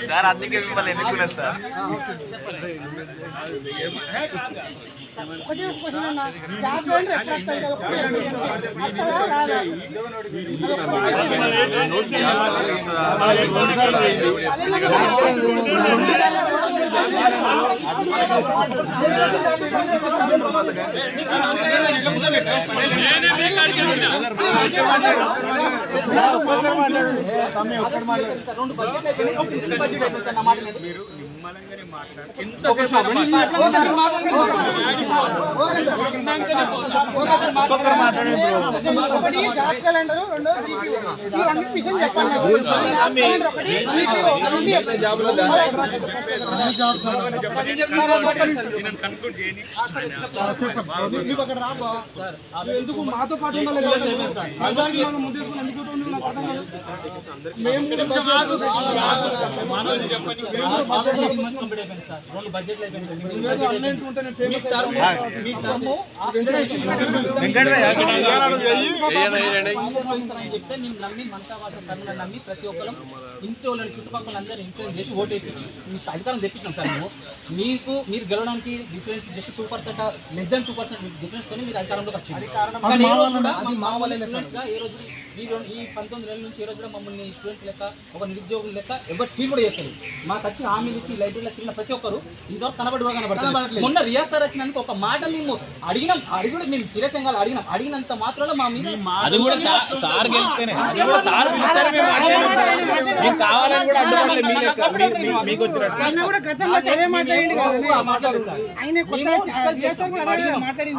Sir అందుకే మిమ్మల్ని ఎన్నుకున్నారు సార్. ఎందుకు మాతో పాటు నమ్మి ప్రతి ఒక్కరు ఇంటి వాళ్ళని చుట్టుపక్కల అందరూ ఇన్ఫ్లుయెన్స్ చేసి ఓటు వేయించి మీకు అధికారం తెప్పించాం సార్. మీరు గెలవడానికి difference just 2% less than 2% difference తోనే మీరు అధికారంలోకి వచ్చింది. ఏ రోజు ఈ 19 నెలల నుంచి ఏ రోజు కూడా మమ్మల్ని స్టూడెంట్స్ లెక్క ఒక నిరుద్యోగుల లెక్క ఎవరు ట్రీట్ కూడా చేస్తారు. మాకు వచ్చి హామీలు ఇచ్చి లైబ్రరీలో తిన్న ప్రతి ఒక్కరు ఇంతవరకు కనబడుతుంది. మొన్న రియాజ్ సార్ వచ్చినందుకు ఒక మాట మేము అడిగినాం, కూడా మేము సీరియస్ గా అడిగినంత మాత్రంలో మా మీద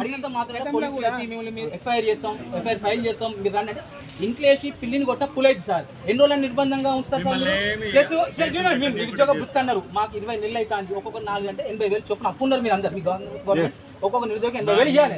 అడిగినంత మాత్రం పోలీసులు వచ్చి మేము ఎఫ్ఐఆర్ చేస్తాం, ఎఫ్ఐఆర్ ఫైల్ చేస్తాం, మీరు రండి అంటే ఇంట్లో వేసి పిల్లిని కొట్ట పులైదు సార్. ఎన్ని రోజులు నిర్బంధంగా ఉంచుతారు సార్. ప్లస్ నిరుద్యోగ బుక్ అన్నారు, మాకు 20 నెలలు అయితే ఒక్కొక్క 4 అంటే 80,000 చొప్పున అప్పున్నారు మీరు అందరు. మీ గవర్నమెంట్ ఒక్కొక్క నిరుద్యోగం 80,000 ఇవ్వాలి.